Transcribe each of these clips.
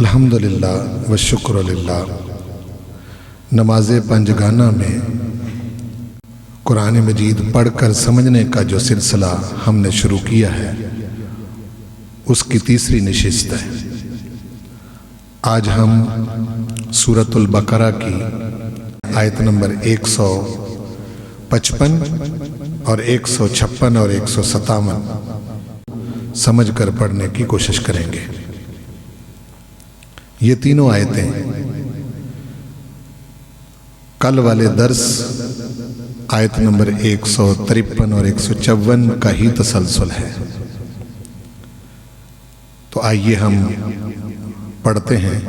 الحمدللہ والشکر للہ۔ نماز پنجگانہ میں قرآن مجید پڑھ کر سمجھنے کا جو سلسلہ ہم نے شروع کیا ہے اس کی تیسری نشست ہے۔ آج ہم سورۃ البقرہ کی آیت نمبر 155 اور 156 اور 157 سمجھ کر پڑھنے کی کوشش کریں گے۔ یہ تینوں آیتیں کل والے درس آیت نمبر 153 اور 154 کا ہی تسلسل ہے۔ تو آئیے ہم پڑھتے ہیں۔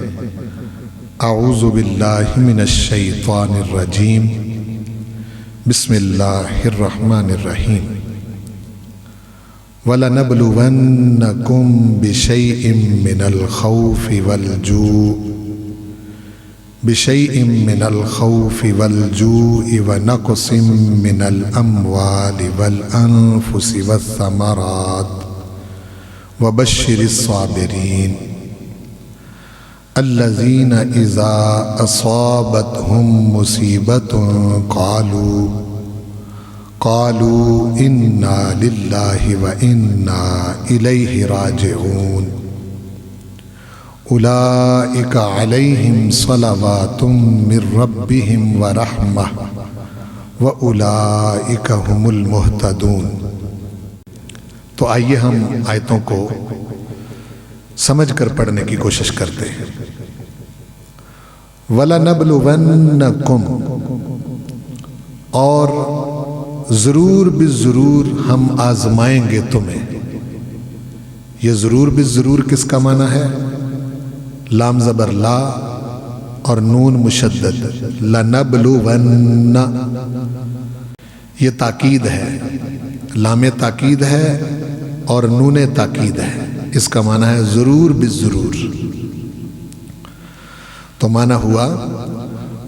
اعوذ باللہ من الشیطان الرجیم، بسم اللہ الرحمن الرحیم۔ وَلَنَبْلُوَنَّكُمْ بِشَيْءٍ مِّنَ الْخَوْفِ وَالْجُوعِ وَنَقْصٍ مِّنَ الْأَمْوَالِ وَالْأَنفُسِ وَالثَّمَرَاتِ وَبَشِّرِ الصَّابِرِينَ الَّذِينَ إِذَا أَصَابَتْهُم مُّصِيبَةٌ قالوا إنا لله وإنا إليه راجعون أولئك عليهم صلوات من ربهم ورحمة وأولئك هم المهتدون۔ تو آئیے ہم آیتوں کو سمجھ کر پڑھنے کی کوشش کرتے ہیں۔ وَلَنَبْلُوَنَّكُمْ، اور ضرور بالضرور ہم آزمائیں گے تمہیں۔ یہ ضرور بالضرور کس کا معنی ہے؟ لام زبر لا اور نون مشدد، لنبلون، یہ تاکید ہے، لام تاکید ہے اور نون تاکید ہے۔ اس کا معنی ہے ضرور بالضرور۔ تو معنی ہوا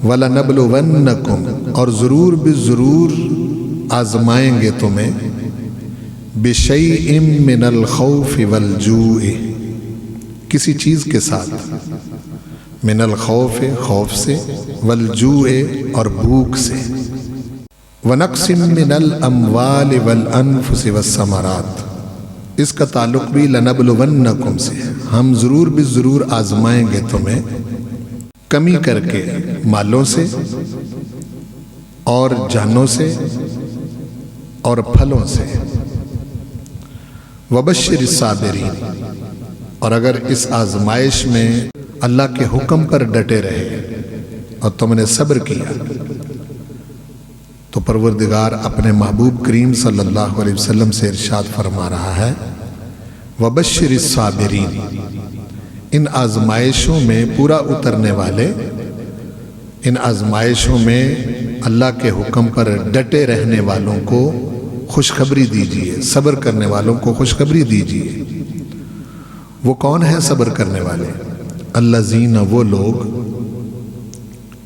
وَلَنَبْلُوَنَّكُمْ، اور ضرور بالضرور آزمائیں گے تمہیں، بِشَيْءٍ مِّنَ الْخَوْفِ وَالْجُوعِ، کسی چیز کے ساتھ، من الخوف، خوف سے، والجوع، اور بھوک سے، وَنَقْصٍ مِّنَ الْأَمْوَالِ وَالْأَنفُسِ وَالثَّمَرَاتِ، اس کا تعلق بھی لَنَبْلُوَنَّكُمْ سے ہے۔ ہم ضرور بالضرور آزمائیں گے تمہیں کمی کر کے مالوں سے اور جانوں سے اور پھلوں سے۔ وَبَشِّرِ الصَّابِرِينَ، اور اگر اس آزمائش میں اللہ کے حکم پر ڈٹے رہے اور تم نے صبر کیا تو پروردگار اپنے محبوب کریم صلی اللہ علیہ وسلم سے ارشاد فرما رہا ہے، وَبَشِّرِ الصَّابِرِينَ، ان آزمائشوں میں پورا اترنے والے، ان آزمائشوں میں اللہ کے حکم پر ڈٹے رہنے والوں کو خوشخبری دیجئے، صبر کرنے والوں کو خوشخبری دیجئے۔ وہ کون ہیں صبر کرنے والے؟ الذین، وہ لوگ،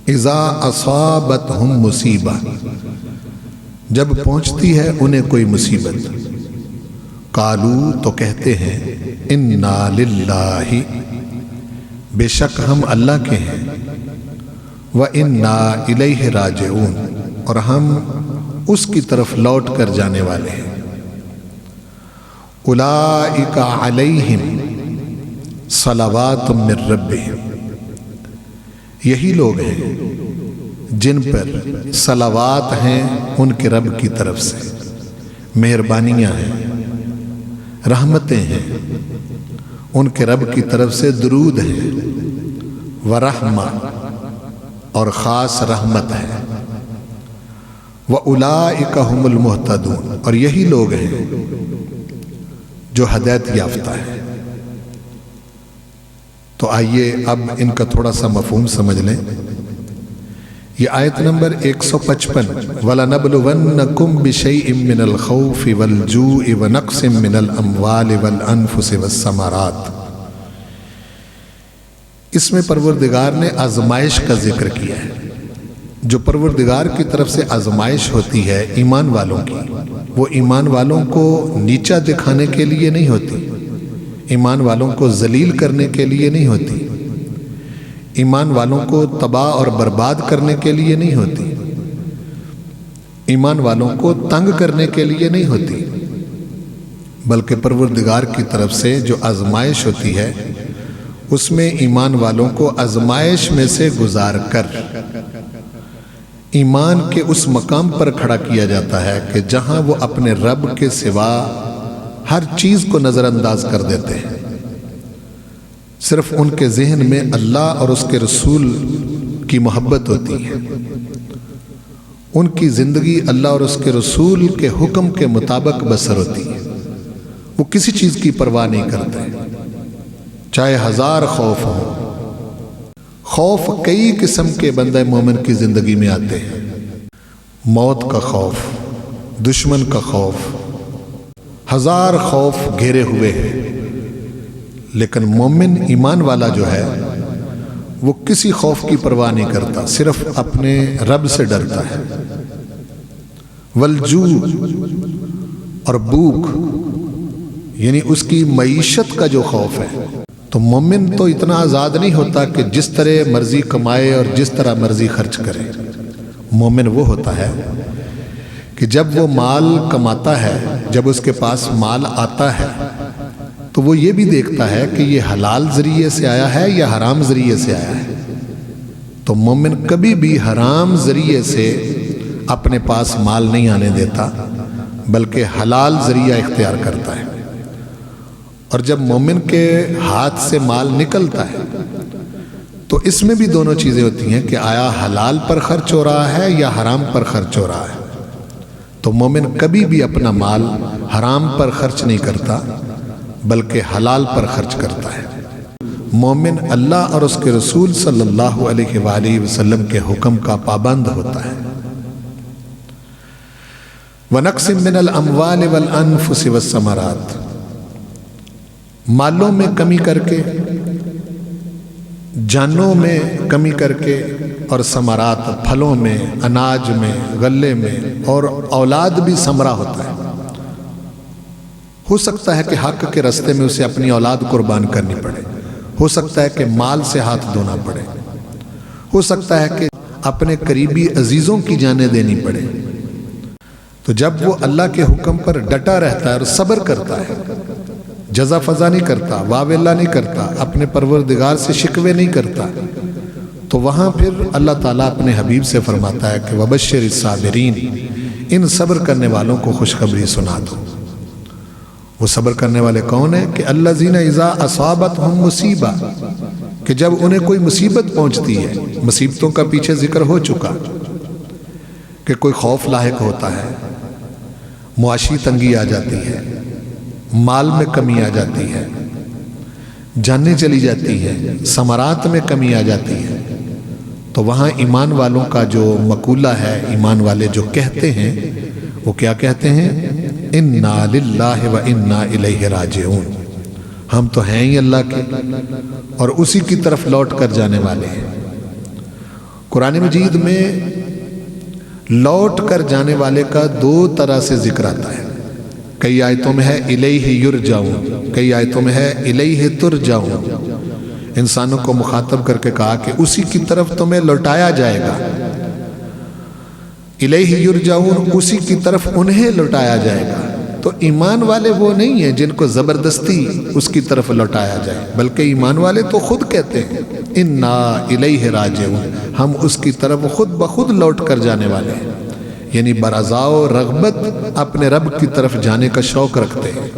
اذا اصابتہم مصیبہ، جب پہنچتی ہے انہیں کوئی مصیبت، قالوا، تو کہتے ہیں، انا للہ، بے شک ہم اللہ کے ہیں، وَإِنَّا إِلَيْهِ رَاجِعُونَ، اور ہم اس کی طرف لوٹ کر جانے والے ہیں۔ أُولَئِكَ عَلَيْهِمْ صَلَوَاتٌ مِّن رَّبِّهِمْ، یہی لوگ ہیں جن پر صلوات ہیں ان کے رب کی طرف سے، مہربانیاں ہیں، رحمتیں ہیں، ان کے رب کی طرف سے درود ہیں، ورحمہ، اور خاص رحمت ہے، وَأُولَئِكَ هُمُ الْمُهْتَدُونَ، اور یہی لوگ ہیں جو ہدایت یافتہ ہیں۔ تو آئیے اب ان کا تھوڑا سا مفہوم سمجھ لیں۔ یہ آیت نمبر 155، وَلَنَبْلُوَنَّكُمْ بِشَيْءٍ مِّنَ الْخَوْفِ وَالْجُوعِ وَنَقْصٍ مِّنَ الْأَمْوَالِ وَالْأَنفُسِ وَالثَّمَرَاتِ، اس میں پروردگار نے آزمائش کا ذکر کیا ہے۔ جو پروردگار کی طرف سے آزمائش ہوتی ہے ایمان والوں کی، وہ ایمان والوں کو نیچا دکھانے کے لیے نہیں ہوتی، ایمان والوں کو ذلیل کرنے کے لیے نہیں ہوتی، ایمان والوں کو تباہ اور برباد کرنے کے لیے نہیں ہوتی، ایمان والوں کو تنگ کرنے کے لیے نہیں ہوتی، بلکہ پروردگار کی طرف سے جو آزمائش ہوتی ہے اس میں ایمان والوں کو آزمائش میں سے گزار کر ایمان کے اس مقام پر کھڑا کیا جاتا ہے کہ جہاں وہ اپنے رب کے سوا ہر چیز کو نظر انداز کر دیتے ہیں، صرف ان کے ذہن میں اللہ اور اس کے رسول کی محبت ہوتی ہے، ان کی زندگی اللہ اور اس کے رسول کے حکم کے مطابق بسر ہوتی ہے، وہ کسی چیز کی پرواہ نہیں کرتے، چاہے ہزار خوف ہوں۔ خوف کئی قسم کے بندہ مومن کی زندگی میں آتے ہیں، موت کا خوف، دشمن کا خوف، ہزار خوف گھیرے ہوئے ہیں، لیکن مومن ایمان والا جو ہے وہ کسی خوف کی پرواہ نہیں کرتا، صرف اپنے رب سے ڈرتا ہے۔ والجوع اور بھوک یعنی اس کی معیشت کا جو خوف ہے، تو مومن تو اتنا آزاد نہیں ہوتا کہ جس طرح مرضی کمائے اور جس طرح مرضی خرچ کرے۔ مومن وہ ہوتا ہے کہ جب وہ مال کماتا ہے، جب اس کے پاس مال آتا ہے، تو وہ یہ بھی دیکھتا ہے کہ یہ حلال ذریعے سے آیا ہے یا حرام ذریعے سے آیا ہے۔ تو مومن کبھی بھی حرام ذریعے سے اپنے پاس مال نہیں آنے دیتا، بلکہ حلال ذریعہ اختیار کرتا ہے۔ اور جب مومن کے ہاتھ سے مال نکلتا ہے تو اس میں بھی دونوں چیزیں ہوتی ہیں کہ آیا حلال پر خرچ ہو رہا ہے یا حرام پر خرچ ہو رہا ہے۔ تو مومن کبھی بھی اپنا مال حرام پر خرچ نہیں کرتا، بلکہ حلال پر خرچ کرتا ہے۔ مومن اللہ اور اس کے رسول صلی اللہ علیہ وآلہ وسلم کے حکم کا پابند ہوتا ہے۔ وَنَقْسٍ مِّنَ الْأَمْوَالِ وَالْأَنفُسِ وَالثَّمَرَاتِ، مالوں میں کمی کر کے، جانوں میں کمی کر کے، اور ثمرات پھلوں میں، اناج میں، غلے میں، اور اولاد بھی ثمرہ ہوتا ہے۔ ہو سکتا ہے کہ حق کے راستے میں اسے اپنی اولاد قربان کرنی پڑے، ہو سکتا ہے کہ مال سے ہاتھ دھونا پڑے، ہو سکتا ہے کہ اپنے قریبی عزیزوں کی جانیں دینی پڑے۔ تو جب وہ اللہ کے حکم پر ڈٹا رہتا ہے اور صبر کرتا ہے، جزا فضا نہیں کرتا، واویلا نہیں کرتا، اپنے پروردگار سے شکوے نہیں کرتا، تو وہاں پھر اللہ تعالیٰ اپنے حبیب سے فرماتا ہے کہ وَبَشِّرِ الصَّابِرِينَ، ان صبر کرنے والوں کو خوشخبری سنا دو۔ وہ صبر کرنے والے کون ہیں؟ کہ الَّذِينَ إِذَا أَصَابَتْهُمْ مُصِیبَةٌ، کہ جب انہیں کوئی مصیبت پہنچتی ہے، مصیبتوں کا پیچھے ذکر ہو چکا کہ کوئی خوف لاحق ہوتا ہے، معاشی تنگی آ جاتی ہے، مال میں کمی آ جاتی ہے، جانیں چلی جاتی ہے، ثمرات میں کمی آ جاتی ہے، تو وہاں ایمان والوں کا جو مقولہ ہے، ایمان والے جو کہتے ہیں، وہ کیا کہتے ہیں؟ اِنَّا لِلَّهِ وَإِنَّا إِلَيْهِ رَاجِعُونَ، ہم تو ہیں ہی اللہ کے اور اسی کی طرف لوٹ کر جانے والے ہیں۔ قرآن مجید میں لوٹ کر جانے والے کا دو طرح سے ذکر آتا ہے، کئی آیتوں میں ہے الیہ یرجعون، کئی آیتوں میں ہے الیہ ترجعون، انسانوں کو مخاطب کر کے کہا کہ اسی کی طرف تمہیں لوٹایا جائے گا، الیہ یرجعون، اسی کی طرف انہیں لوٹایا جائے گا۔ تو ایمان والے وہ نہیں ہیں جن کو زبردستی اس کی طرف لوٹایا جائے، بلکہ ایمان والے تو خود کہتے ہیں انا الیہ راجعون، ہم اس کی طرف خود بخود لوٹ کر جانے والے ہیں، یعنی برضا و رغبت اپنے رب کی طرف جانے کا شوق رکھتے ہیں۔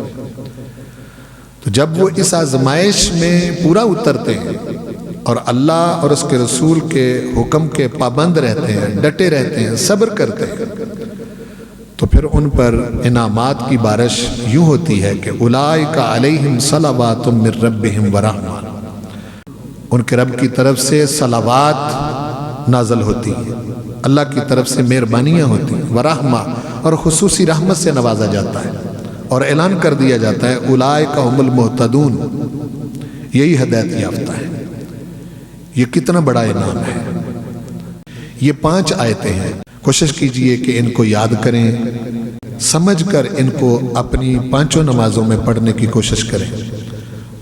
تو جب وہ اس آزمائش میں پورا اترتے ہیں اور اللہ اور اس کے رسول کے حکم کے پابند رہتے ہیں، ڈٹے رہتے ہیں، صبر کرتے ہیں، تو پھر ان پر انعامات کی بارش یوں ہوتی ہے کہ اولئک علیہم صلوات من ربہم ورحمہ، ان کے رب کی طرف سے صلوات نازل ہوتی ہے، اللہ کی طرف سے مہربانیاں ہوتی ہیں، ورحمہ، اور خصوصی رحمت سے نوازا جاتا ہے، اور اعلان کر دیا جاتا ہے اولئک هم المہتدون، یہی ہدایت یافتہ ہے۔ یہ کتنا بڑا انعام ہے۔ یہ 5 آیتیں ہیں، کوشش کیجئے کہ ان کو یاد کریں، سمجھ کر ان کو اپنی 5 نمازوں میں پڑھنے کی کوشش کریں۔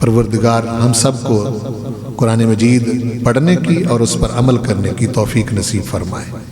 پروردگار ہم سب کو قرآن مجید پڑھنے کی اور اس پر عمل کرنے کی توفیق نصیب فرمائے۔